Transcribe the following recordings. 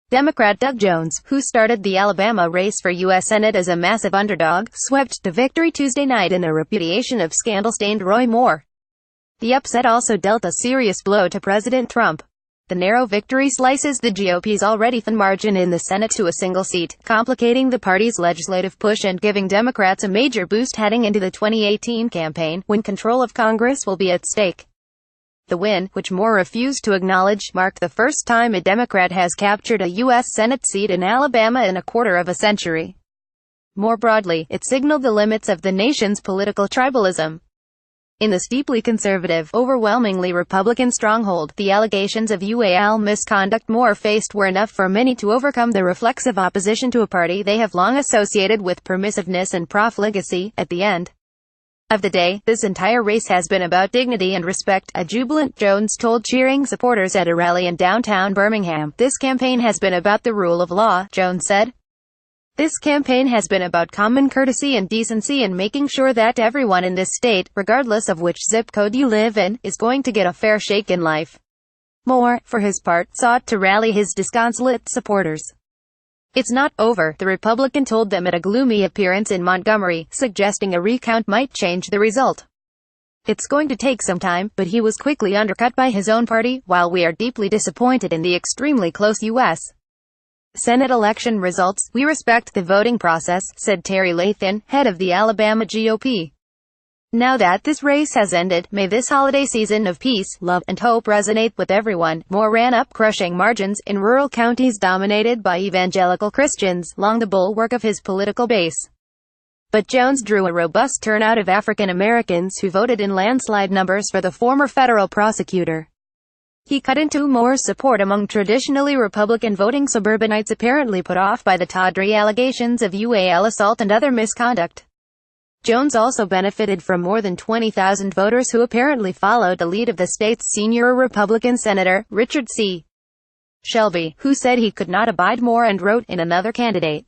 Democrat Doug Jones, who started the Alabama race for U.S. Senate as a massive underdog, swept to victory Tuesday night in a repudiation of scandal-stained Roy Moore. The upset also dealt a serious blow to President Trump. The narrow victory slices the GOP's already thin margin in the Senate to a single seat, complicating the party's legislative push and giving Democrats a major boost heading into the 2018 campaign, when control of Congress will be at stake. The win, which Moore refused to acknowledge, marked the first time a Democrat has captured a U.S. Senate seat in Alabama in a quarter of a century. More broadly, it signaled the limits of the nation's political tribalism. In the steeply conservative, overwhelmingly Republican stronghold, the allegations of UAL misconduct Moore faced were enough for many to overcome the reflexive opposition to a party they have long associated with permissiveness and profligacy. At the end of the day, this entire race has been about dignity and respect, a jubilant Jones told cheering supporters at a rally in downtown Birmingham. This campaign has been about the rule of law, Jones said. This campaign has been about common courtesy and decency and making sure that everyone in this state, regardless of which zip code you live in, is going to get a fair shake in life. Moore, for his part, sought to rally his disconsolate supporters. It's not over, the Republican told them at a gloomy appearance in Montgomery, suggesting a recount might change the result. It's going to take some time, but he was quickly undercut by his own party. While we are deeply disappointed in the extremely close U.S. Senate election results, we respect the voting process, said Terry Lathan, head of the Alabama GOP. Now that this race has ended, may this holiday season of peace, love, and hope resonate with everyone. Moore ran up crushing margins in rural counties dominated by evangelical Christians, long the bulwark of his political base. But Jones drew a robust turnout of African Americans who voted in landslide numbers for the former federal prosecutor. He cut into Moore's support among traditionally Republican voting suburbanites apparently put off by the tawdry allegations of UAL assault and other misconduct. Jones also benefited from more than 20,000 voters who apparently followed the lead of the state's senior Republican Senator, Richard C. Shelby, who said he could not abide Moore and wrote in another candidate.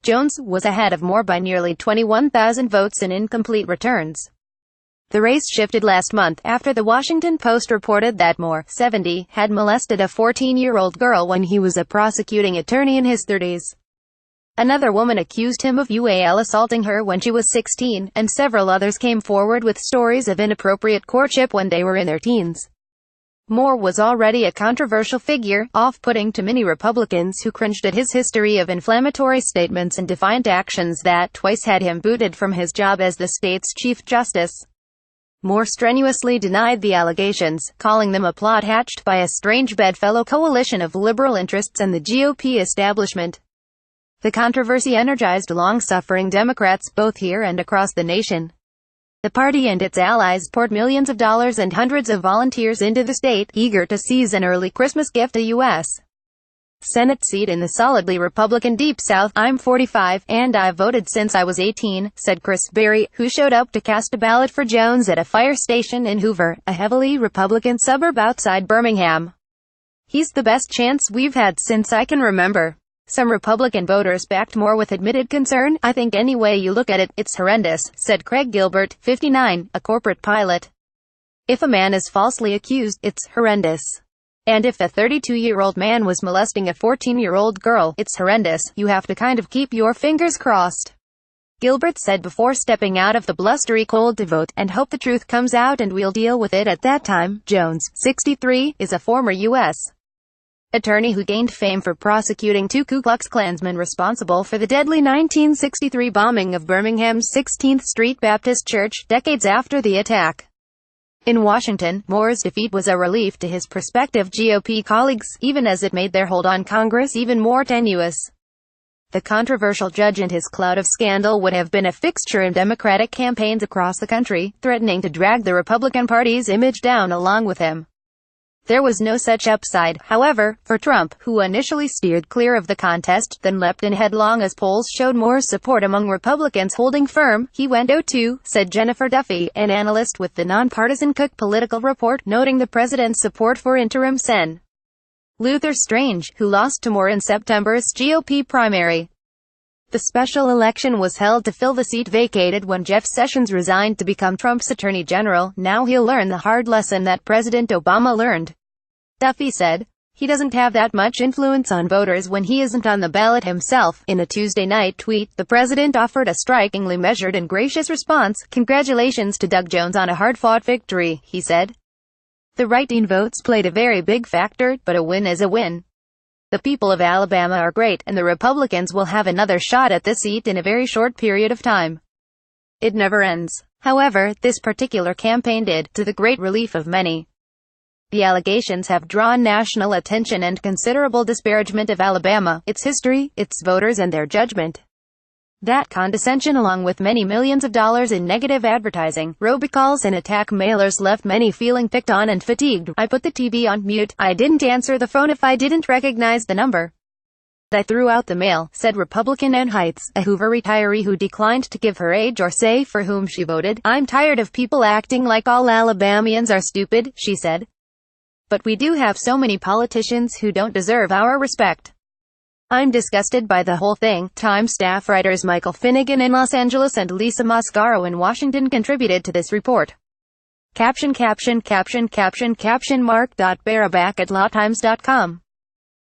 Jones was ahead of Moore by nearly 21,000 votes in incomplete returns. The race shifted last month after the Washington Post reported that Moore, 70, had molested a 14-year-old girl when he was a prosecuting attorney in his 30s. Another woman accused him of UAL assaulting her when she was 16, and several others came forward with stories of inappropriate courtship when they were in their teens. Moore was already a controversial figure, off-putting to many Republicans who cringed at his history of inflammatory statements and defiant actions that twice had him booted from his job as the state's Chief Justice. Moore strenuously denied the allegations, calling them a plot hatched by a strange bedfellow coalition of liberal interests and the GOP establishment. The controversy energized long-suffering Democrats both here and across the nation. The party and its allies poured millions of dollars and hundreds of volunteers into the state, eager to seize an early Christmas gift, a U.S. Senate seat in the solidly Republican Deep South. I'm 45, and I've voted since I was 18, said Chris Berry, who showed up to cast a ballot for Jones at a fire station in Hoover, a heavily Republican suburb outside Birmingham. He's the best chance we've had since I can remember. Some Republican voters backed Moore with admitted concern. I think any way you look at it, it's horrendous, said Craig Gilbert, 59, a corporate pilot. If a man is falsely accused, it's horrendous. And if a 32-year-old man was molesting a 14-year-old girl, it's horrendous. You have to kind of keep your fingers crossed, Gilbert said before stepping out of the blustery cold to vote, and hope the truth comes out and we'll deal with it at that time. Jones, 63, is a former U.S. attorney who gained fame for prosecuting two Ku Klux Klansmen responsible for the deadly 1963 bombing of Birmingham's 16th Street Baptist Church, decades after the attack. In Washington, Moore's defeat was a relief to his prospective GOP colleagues, even as it made their hold on Congress even more tenuous. The controversial judge and his cloud of scandal would have been a fixture in Democratic campaigns across the country, threatening to drag the Republican Party's image down along with him. There was no such upside, however, for Trump, who initially steered clear of the contest, then leapt in headlong as polls showed Moore's support among Republicans holding firm. He went 0-2, said Jennifer Duffy, an analyst with the nonpartisan Cook Political Report, noting the president's support for interim Sen. Luther Strange, who lost to Moore in September's GOP primary. The special election was held to fill the seat vacated when Jeff Sessions resigned to become Trump's attorney general. Now he'll learn the hard lesson that President Obama learned, Duffy said. He doesn't have that much influence on voters when he isn't on the ballot himself. In a Tuesday night tweet, the president offered a strikingly measured and gracious response. Congratulations to Doug Jones on a hard-fought victory, he said. The writing votes played a very big factor, but a win is a win. The people of Alabama are great, and the Republicans will have another shot at this seat in a very short period of time. It never ends. However, this particular campaign did, to the great relief of many. The allegations have drawn national attention and considerable disparagement of Alabama, its history, its voters and their judgment. That condescension, along with many millions of dollars in negative advertising, robocalls and attack mailers, left many feeling picked on and fatigued. I put the TV on mute. I didn't answer the phone if I didn't recognize the number. I threw out the mail, said Republican Ann Heights, a Hoover retiree who declined to give her age or say for whom she voted. I'm tired of people acting like all Alabamians are stupid, she said. But we do have so many politicians who don't deserve our respect. I'm disgusted by the whole thing. Times staff writers Michael Finnegan in Los Angeles and Lisa Mascaro in Washington contributed to this report. Caption Mark.Baraback at lawtimes.com